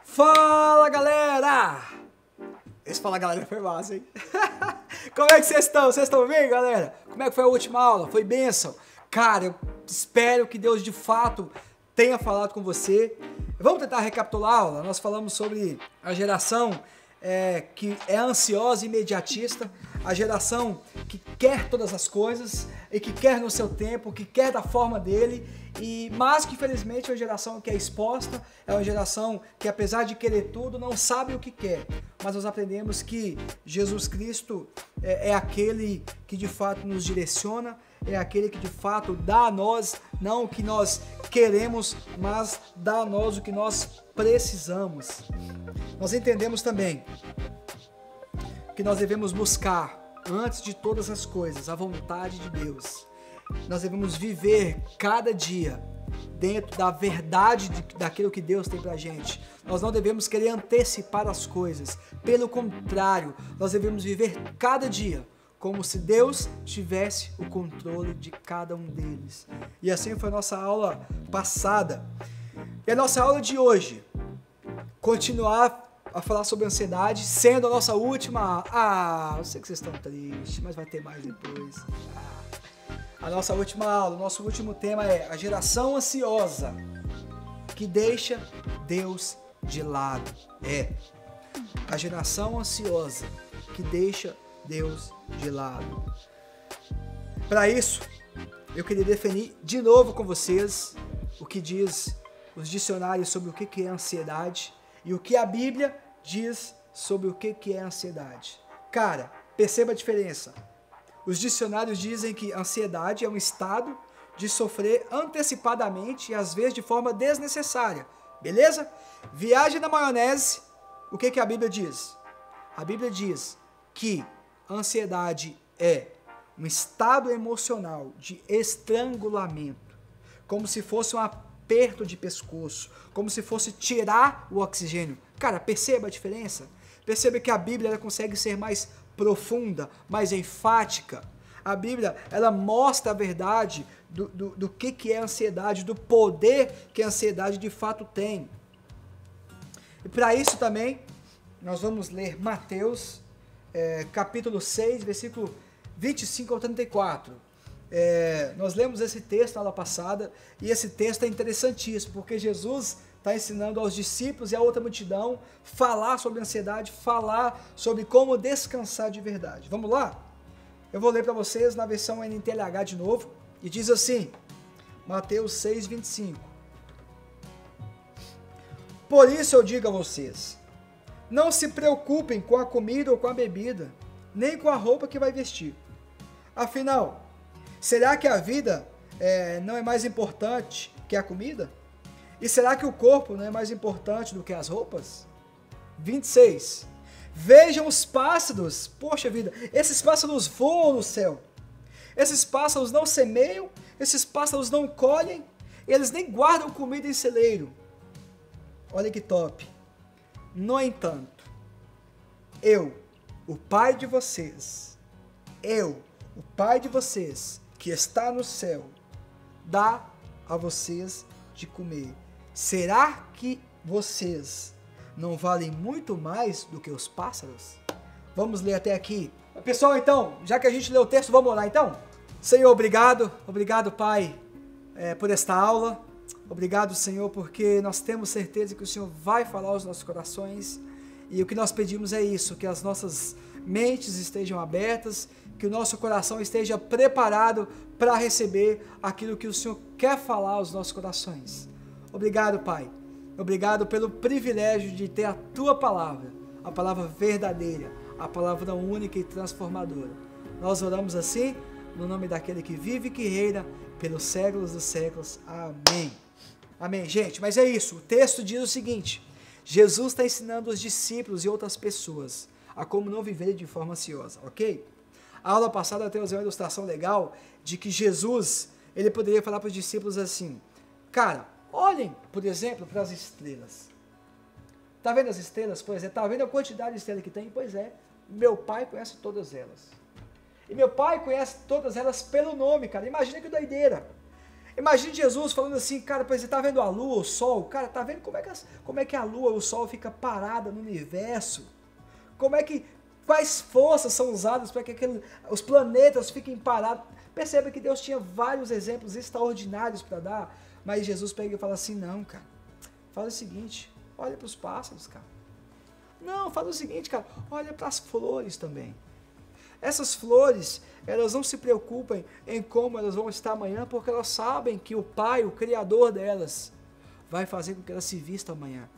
Fala, galera! Esse Fala, galera foi massa, hein? Como é que vocês estão? Vocês estão bem, galera? Como é que foi a última aula? Foi bênção? Cara, eu espero que Deus de fato tenha falado com você. Vamos tentar recapitular a aula. Nós falamos sobre a geração que é ansiosa e imediatista, a geração que quer todas as coisas e que quer no seu tempo, que quer da forma dele, mas que infelizmente é uma geração que é exposta, é uma geração que apesar de querer tudo, não sabe o que quer. Mas nós aprendemos que Jesus Cristo é aquele que de fato nos direciona, é aquele que de fato dá a nós, não o que nós queremos, mas dá a nós o que nós precisamos. Nós entendemos também que nós devemos buscar, antes de todas as coisas, a vontade de Deus. Nós devemos viver cada dia dentro da verdade daquilo que Deus tem pra gente. Nós não devemos querer antecipar as coisas. Pelo contrário, nós devemos viver cada dia como se Deus tivesse o controle de cada um deles. E assim foi a nossa aula passada. E a nossa aula de hoje, continuar a falar sobre ansiedade, sendo a nossa última... eu sei que vocês estão tristes, mas vai ter mais depois. A nossa última aula, o nosso último tema é a geração ansiosa que deixa Deus de lado. A geração ansiosa que deixa Deus de lado. Para isso, eu queria definir de novo com vocês o que diz os dicionários sobre o que é ansiedade e o que a Bíblia diz sobre o que é ansiedade. Cara, perceba a diferença. Os dicionários dizem que ansiedade é um estado de sofrer antecipadamente e às vezes de forma desnecessária. Beleza? Viagem na maionese, o que a Bíblia diz? A Bíblia diz que a ansiedade é um estado emocional de estrangulamento, como se fosse um aperto de pescoço, como se fosse tirar o oxigênio. Cara, perceba a diferença? Perceba que a Bíblia ela consegue ser mais profunda, mais enfática. A Bíblia ela mostra a verdade do que é a ansiedade, do poder que a ansiedade de fato tem. E para isso também, nós vamos ler Mateus, capítulo 6, versículo 25 ao 34. Nós lemos esse texto na aula passada e esse texto é interessantíssimo, porque Jesus está ensinando aos discípulos e a outra multidão falar sobre ansiedade, falar sobre como descansar de verdade. Vamos lá? Eu vou ler para vocês na versão NTLH de novo e diz assim, Mateus 6, 25. Por isso eu digo a vocês, não se preocupem com a comida ou com a bebida, nem com a roupa que vai vestir. Afinal, será que a vida não é mais importante que a comida? E será que o corpo não é mais importante do que as roupas? 26. Vejam os pássaros. Poxa vida, esses pássaros voam no céu. Esses pássaros não semeiam, esses pássaros não colhem, eles nem guardam comida em celeiro. Olha que top. No entanto, eu, o Pai de vocês, o Pai de vocês, que está no céu, dá a vocês de comer. Será que vocês não valem muito mais do que os pássaros? Vamos ler até aqui. Pessoal, então, já que a gente leu o texto, vamos orar então? Senhor, obrigado, Pai, por esta aula. Obrigado, Senhor, porque nós temos certeza que o Senhor vai falar aos nossos corações. E o que nós pedimos é isso, que as nossas mentes estejam abertas, que o nosso coração esteja preparado para receber aquilo que o Senhor quer falar aos nossos corações. Obrigado, Pai. Obrigado pelo privilégio de ter a Tua palavra, a palavra verdadeira, a palavra única e transformadora. Nós oramos assim, no nome daquele que vive e que reina pelos séculos dos séculos. Amém. Amém, gente. Mas é isso. O texto diz o seguinte. Jesus está ensinando os discípulos e outras pessoas a como não viver de forma ansiosa, ok? A aula passada temos uma ilustração legal de que Jesus, ele poderia falar para os discípulos assim, cara, olhem, por exemplo, para as estrelas. Tá vendo as estrelas? Pois é. Tá vendo a quantidade de estrelas que tem? Pois é. Meu Pai conhece todas elas. E meu pai conhece todas elas pelo nome, cara. Imagina que doideira. Imagine Jesus falando assim, cara, pois você tá vendo a lua, o sol? Cara, tá vendo como é que a lua, o sol fica parada no universo? Quais forças são usadas para que os planetas fiquem parados? Perceba que Deus tinha vários exemplos extraordinários para dar, mas Jesus pega e fala assim, não, cara, fala o seguinte, olha para os pássaros, cara. Não, fala o seguinte, cara, olha para as flores também. Essas flores, elas não se preocupem em como elas vão estar amanhã, porque elas sabem que o Pai, o Criador delas, vai fazer com que elas se vistam amanhã.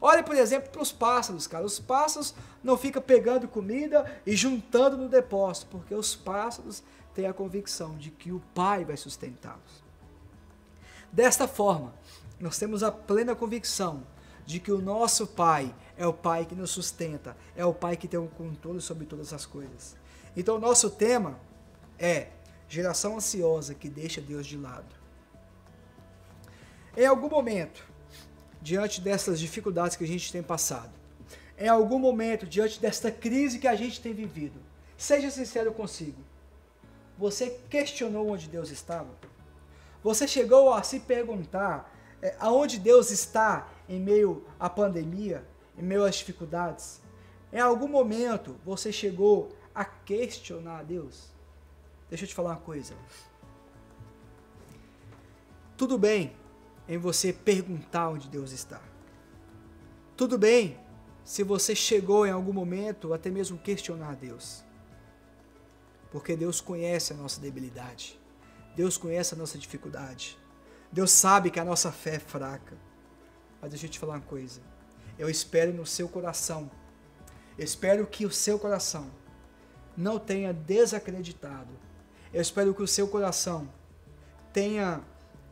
Olha, por exemplo, para os pássaros, cara. Os pássaros não ficam pegando comida e juntando no depósito, porque os pássaros têm a convicção de que o Pai vai sustentá-los. Desta forma, nós temos a plena convicção de que o nosso Pai é o Pai que nos sustenta, é o Pai que tem o controle sobre todas as coisas. Então, o nosso tema é geração ansiosa que deixa Deus de lado. Em algum momento, diante dessas dificuldades que a gente tem passado, em algum momento, diante desta crise que a gente tem vivido, seja sincero consigo, você questionou onde Deus estava? Você chegou a se perguntar aonde Deus está em meio à pandemia, em meio às dificuldades? Em algum momento, você chegou a questionar a Deus? Deixa eu te falar uma coisa. Tudo bem em você perguntar onde Deus está. Tudo bem se você chegou em algum momento até mesmo questionar a Deus. Porque Deus conhece a nossa debilidade. Deus conhece a nossa dificuldade. Deus sabe que a nossa fé é fraca. Mas deixa eu te falar uma coisa. Eu espero no seu coração. Eu espero que o seu coração não tenha desacreditado. Eu espero que o seu coração tenha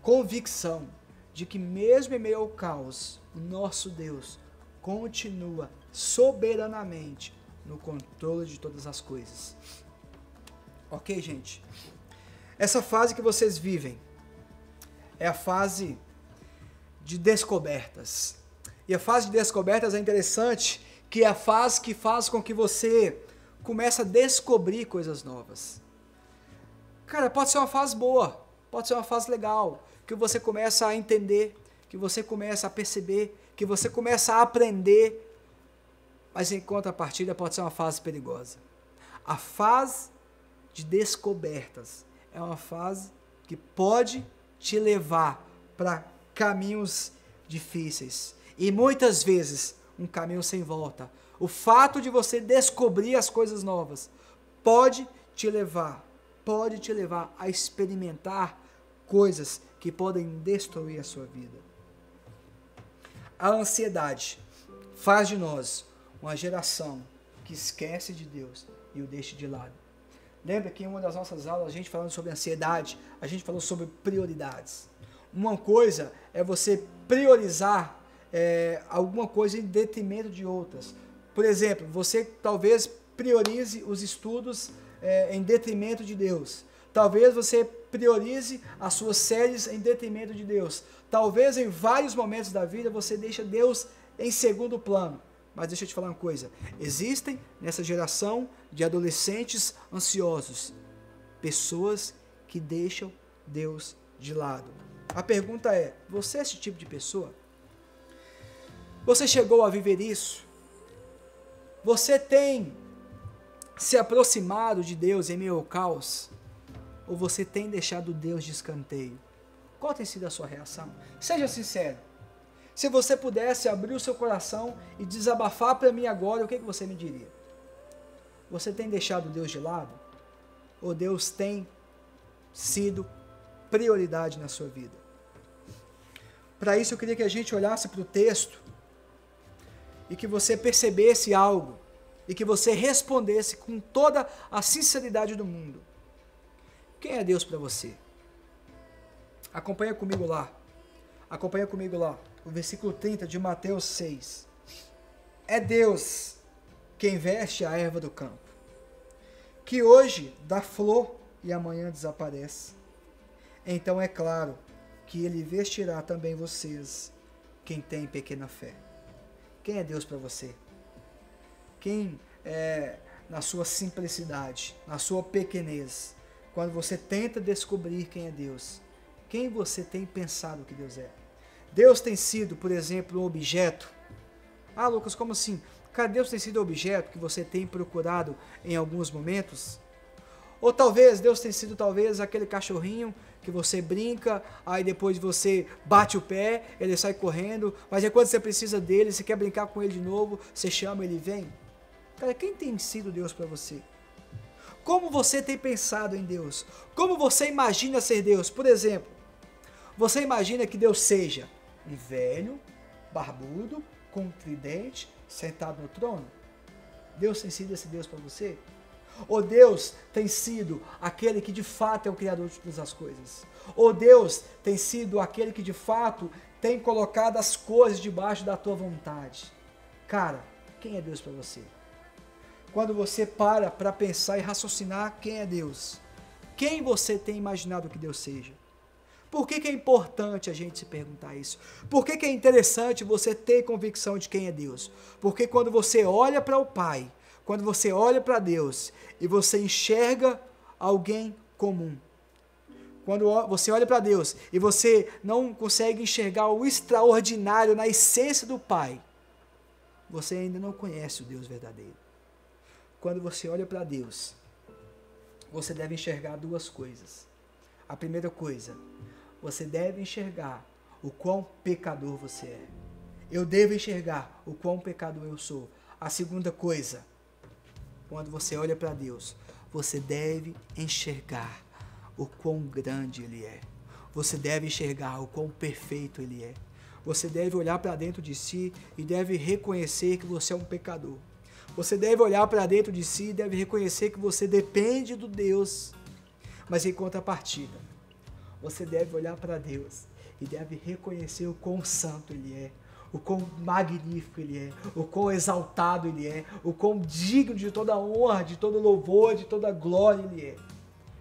convicção de que mesmo em meio ao caos, o nosso Deus continua soberanamente no controle de todas as coisas. Ok, gente? Essa fase que vocês vivem é a fase de descobertas. E a fase de descobertas é interessante, que é a fase que faz com que você comece a descobrir coisas novas. Cara, pode ser uma fase boa, pode ser uma fase legal, que você começa a entender, que você começa a perceber, que você começa a aprender, mas em contrapartida pode ser uma fase perigosa. A fase de descobertas é uma fase que pode te levar para caminhos difíceis e muitas vezes um caminho sem volta. O fato de você descobrir as coisas novas pode te levar a experimentar coisas que podem destruir a sua vida. A ansiedade faz de nós uma geração que esquece de Deus e o deixa de lado. Lembra que em uma das nossas aulas, a gente falando sobre ansiedade, a gente falou sobre prioridades. Uma coisa é você priorizar alguma coisa em detrimento de outras. Por exemplo, você talvez priorize os estudos em detrimento de Deus. Talvez você priorize as suas séries em detrimento de Deus. Talvez em vários momentos da vida você deixa Deus em segundo plano. Mas deixa eu te falar uma coisa. Existem nessa geração de adolescentes ansiosos pessoas que deixam Deus de lado. A pergunta é, você é esse tipo de pessoa? Você chegou a viver isso? Você tem se aproximado de Deus em meio ao caos? Ou você tem deixado Deus de escanteio? Qual tem sido a sua reação? Seja sincero. Se você pudesse abrir o seu coração e desabafar para mim agora, o que você me diria? Você tem deixado Deus de lado? Ou Deus tem sido prioridade na sua vida? Para isso eu queria que a gente olhasse para o texto e que você percebesse algo e que você respondesse com toda a sinceridade do mundo. Quem é Deus para você? Acompanha comigo lá. Acompanha comigo lá. O versículo 30 de Mateus 6. É Deus quem veste a erva do campo, que hoje dá flor e amanhã desaparece. Então é claro que Ele vestirá também vocês, quem tem pequena fé. Quem é Deus para você? Quem é na sua simplicidade, na sua pequenez, quando você tenta descobrir quem é Deus, quem você tem pensado que Deus é? Deus tem sido, por exemplo, um objeto? Ah, Lucas, como assim? Cara, Deus tem sido objeto que você tem procurado em alguns momentos? Ou talvez Deus tenha sido aquele cachorrinho que você brinca, aí depois você bate o pé, ele sai correndo, mas é quando você precisa dele, você quer brincar com ele de novo, você chama, ele vem? Cara, quem tem sido Deus para você? Como você tem pensado em Deus? Como você imagina ser Deus? Por exemplo, você imagina que Deus seja um velho, barbudo, com um tridente, sentado no trono? Deus tem sido esse Deus para você? Ou Deus tem sido aquele que de fato é o Criador de todas as coisas? Ou Deus tem sido aquele que de fato tem colocado as coisas debaixo da tua vontade? Cara, quem é Deus para você? Quando você para pensar e raciocinar quem é Deus, quem você tem imaginado que Deus seja? Por que é importante a gente se perguntar isso? Por que é interessante você ter convicção de quem é Deus? Porque quando você olha para o Pai, quando você olha para Deus e você enxerga alguém comum, quando você olha para Deus e você não consegue enxergar o extraordinário na essência do Pai, você ainda não conhece o Deus verdadeiro. Quando você olha para Deus, você deve enxergar duas coisas. A primeira coisa, você deve enxergar o quão pecador você é. Eu devo enxergar o quão pecador eu sou. A segunda coisa, quando você olha para Deus, você deve enxergar o quão grande Ele é. Você deve enxergar o quão perfeito Ele é. Você deve olhar para dentro de si e deve reconhecer que você é um pecador. Você deve olhar para dentro de si e deve reconhecer que você depende do Deus. Mas em contrapartida, você deve olhar para Deus e deve reconhecer o quão santo Ele é, o quão magnífico Ele é, o quão exaltado Ele é, o quão digno de toda honra, de todo louvor, de toda glória Ele é.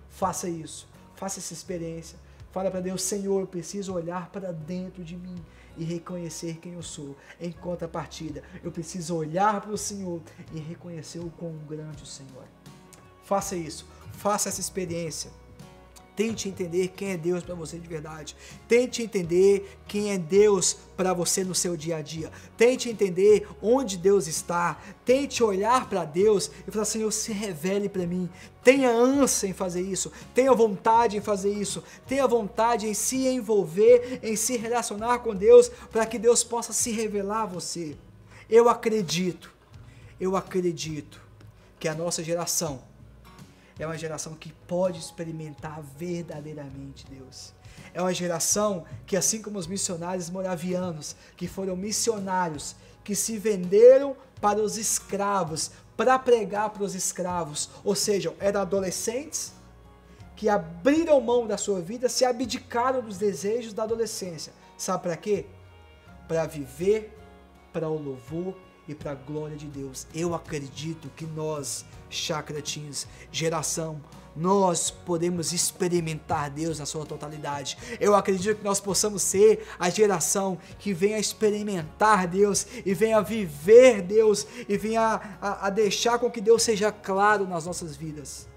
Faça isso, faça essa experiência. Fala para Deus: Senhor, eu preciso olhar para dentro de mim e reconhecer quem eu sou. Em contrapartida, eu preciso olhar para o Senhor e reconhecer o quão grande o Senhor é. Faça isso, faça essa experiência. Tente entender quem é Deus para você de verdade. Tente entender quem é Deus para você no seu dia a dia. Tente entender onde Deus está. Tente olhar para Deus e falar: Senhor, se revele para mim. Tenha ânsia em fazer isso. Tenha vontade em fazer isso. Tenha vontade em se envolver, em se relacionar com Deus, para que Deus possa se revelar a você. Eu acredito que a nossa geração é uma geração que pode experimentar verdadeiramente Deus. É uma geração que, assim como os missionários moravianos, que foram missionários, que se venderam para os escravos, para pregar para os escravos, ou seja, eram adolescentes que abriram mão da sua vida, se abdicaram dos desejos da adolescência. Sabe para quê? Para viver para o louvor e para a glória de Deus. Eu acredito que nós, Chácara Teens, geração, nós podemos experimentar Deus na sua totalidade. Eu acredito que nós possamos ser a geração que venha experimentar Deus e venha viver Deus e venha a deixar com que Deus seja claro nas nossas vidas.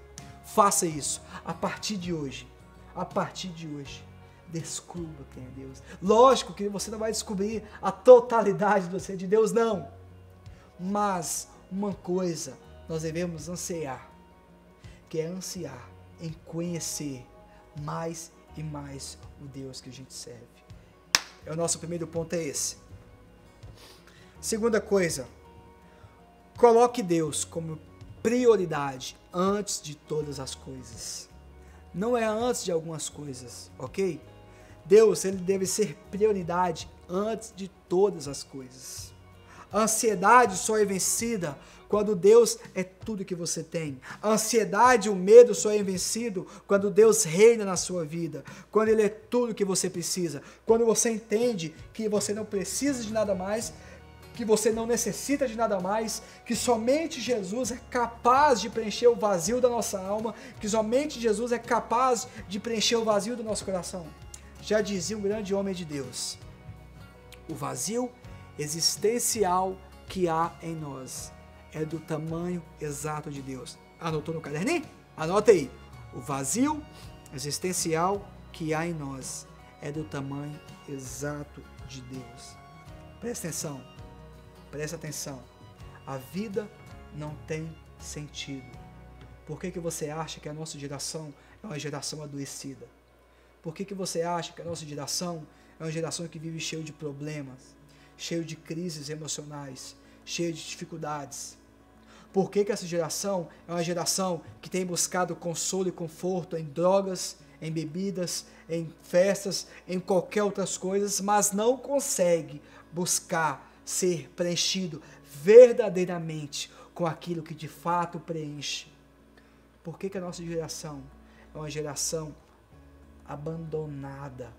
Faça isso a partir de hoje. A partir de hoje. Descubra quem é Deus. Lógico que você não vai descobrir a totalidade do ser de Deus, não. Mas uma coisa nós devemos ansiar, que é ansiar em conhecer mais e mais o Deus que a gente serve. O nosso primeiro ponto é esse. Segunda coisa, coloque Deus como prioridade antes de todas as coisas. Não é antes de algumas coisas, ok? Deus, ele deve ser prioridade antes de todas as coisas. A ansiedade só é vencida quando Deus é tudo que você tem. A ansiedade e o medo só é vencido quando Deus reina na sua vida. Quando Ele é tudo que você precisa. Quando você entende que você não precisa de nada mais, que você não necessita de nada mais, que somente Jesus é capaz de preencher o vazio da nossa alma, que somente Jesus é capaz de preencher o vazio do nosso coração. Já dizia um grande homem de Deus: o vazio existencial que há em nós é do tamanho exato de Deus. Anotou no caderninho? Anota aí. O vazio existencial que há em nós é do tamanho exato de Deus. Presta atenção. Presta atenção. A vida não tem sentido. Por que você acha que a nossa geração é uma geração adoecida? Por que você acha que a nossa geração é uma geração que vive cheio de problemas, cheio de crises emocionais, cheio de dificuldades? Por que essa geração é uma geração que tem buscado consolo e conforto em drogas, em bebidas, em festas, em qualquer outras coisas, mas não consegue buscar ser preenchido verdadeiramente com aquilo que de fato preenche? Por que a nossa geração é uma geração abandonada?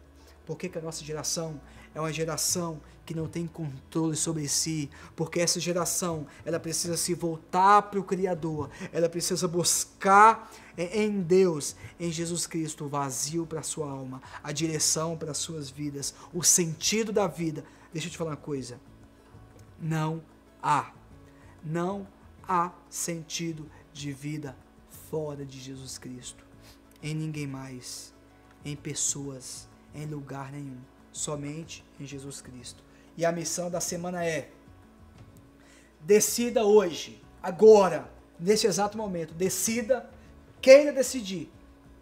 Por que a nossa geração é uma geração que não tem controle sobre si? Porque essa geração, ela precisa se voltar para o Criador, ela precisa buscar em Deus, em Jesus Cristo, o vazio para a sua alma, a direção para as suas vidas, o sentido da vida. Deixa eu te falar uma coisa, não há sentido de vida fora de Jesus Cristo, em ninguém mais, em pessoas, em lugar nenhum, somente em Jesus Cristo. E a missão da semana é: decida hoje, agora, nesse exato momento, decida, queira decidir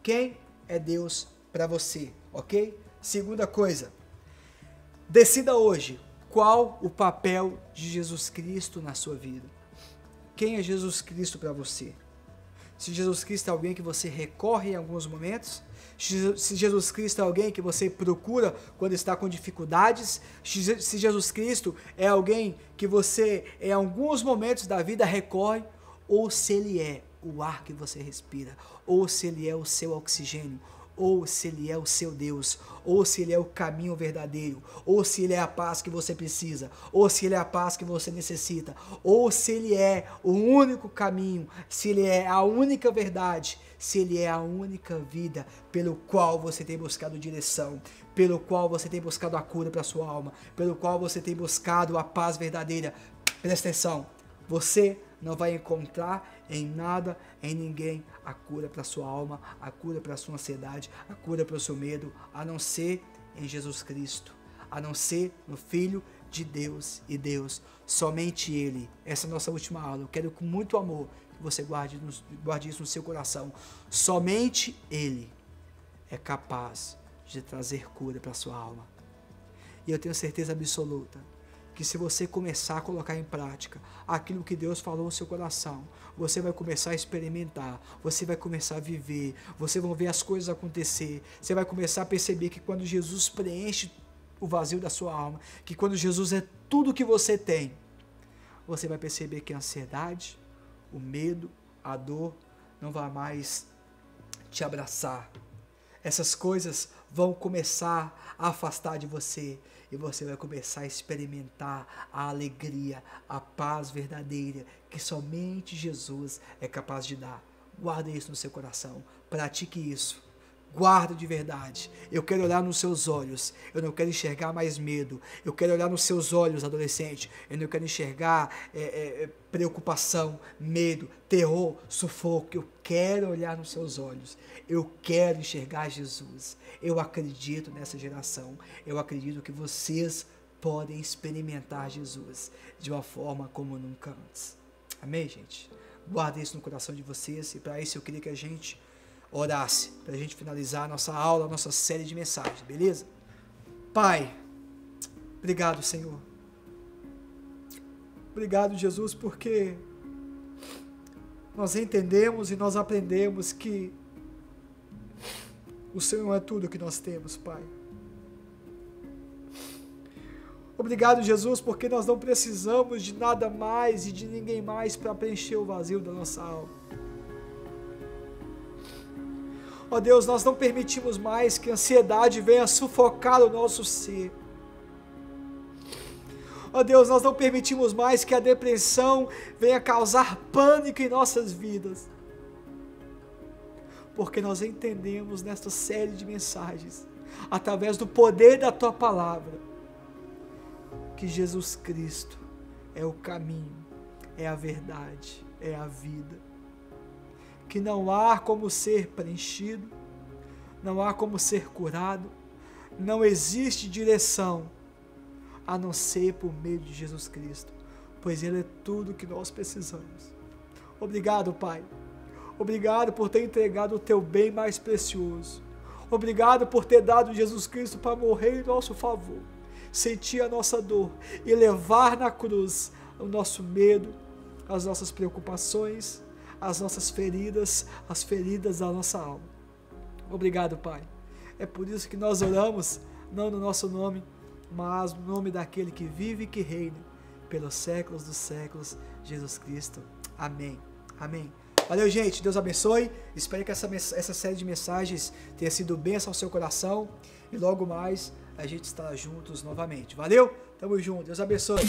quem é Deus para você, ok? Segunda coisa, decida hoje qual o papel de Jesus Cristo na sua vida. Quem é Jesus Cristo para você? Se Jesus Cristo é alguém que você recorre em alguns momentos, se Jesus Cristo é alguém que você procura quando está com dificuldades, se Jesus Cristo é alguém que você em alguns momentos da vida recorre, ou se Ele é o ar que você respira, ou se Ele é o seu oxigênio, ou se Ele é o seu Deus, ou se Ele é o caminho verdadeiro, ou se Ele é a paz que você precisa, ou se Ele é a paz que você necessita, ou se Ele é o único caminho, se Ele é a única verdade, se Ele é a única vida pelo qual você tem buscado direção, pelo qual você tem buscado a cura para a sua alma, pelo qual você tem buscado a paz verdadeira. Presta atenção, você não vai encontrar em nada, em ninguém, a cura para a sua alma, a cura para a sua ansiedade, a cura para o seu medo, a não ser em Jesus Cristo, a não ser no Filho de Deus e Deus, somente Ele. Essa é a nossa última aula. Eu quero com muito amor que você guarde isso no seu coração. Somente Ele é capaz de trazer cura para a sua alma. E eu tenho certeza absoluta que se você começar a colocar em prática aquilo que Deus falou no seu coração, você vai começar a experimentar, você vai começar a viver, você vai ver as coisas acontecer, você vai começar a perceber que quando Jesus preenche o vazio da sua alma, que quando Jesus é tudo que você tem, você vai perceber que a ansiedade, o medo, a dor não vai mais te abraçar. Essas coisas vão começar a afastar de você e você vai começar a experimentar a alegria, a paz verdadeira que somente Jesus é capaz de dar. Guarde isso no seu coração, pratique isso. Guarda de verdade. Eu quero olhar nos seus olhos. Eu não quero enxergar mais medo. Eu quero olhar nos seus olhos, adolescente. Eu não quero enxergar preocupação, medo, terror, sufoco. Eu quero olhar nos seus olhos. Eu quero enxergar Jesus. Eu acredito nessa geração. Eu acredito que vocês podem experimentar Jesus de uma forma como nunca antes. Amém, gente? Guarda isso no coração de vocês. E para isso eu queria que a gente orasse, para a gente finalizar a nossa aula, a nossa série de mensagens, beleza? Pai, obrigado, Senhor. Obrigado, Jesus, porque nós entendemos e nós aprendemos que o Senhor é tudo que nós temos, Pai. Obrigado, Jesus, porque nós não precisamos de nada mais e de ninguém mais para preencher o vazio da nossa alma. Ó Deus, nós não permitimos mais que a ansiedade venha sufocar o nosso ser. Ó Deus, nós não permitimos mais que a depressão venha causar pânico em nossas vidas. Porque nós entendemos nesta série de mensagens, através do poder da Tua Palavra, que Jesus Cristo é o caminho, é a verdade, é a vida. Que não há como ser preenchido, não há como ser curado, não existe direção a não ser por meio de Jesus Cristo, pois Ele é tudo que nós precisamos. Obrigado, Pai. Obrigado por ter entregado o Teu bem mais precioso. Obrigado por ter dado Jesus Cristo para morrer em nosso favor, sentir a nossa dor e levar na cruz o nosso medo, as nossas preocupações, as nossas feridas, as feridas da nossa alma. Obrigado, Pai. É por isso que nós oramos, não no nosso nome, mas no nome daquele que vive e que reina pelos séculos dos séculos, Jesus Cristo. Amém. Amém. Valeu, gente. Deus abençoe. Espero que essa série de mensagens tenha sido bênção ao seu coração. E logo mais a gente estará juntos novamente. Valeu? Tamo junto. Deus abençoe.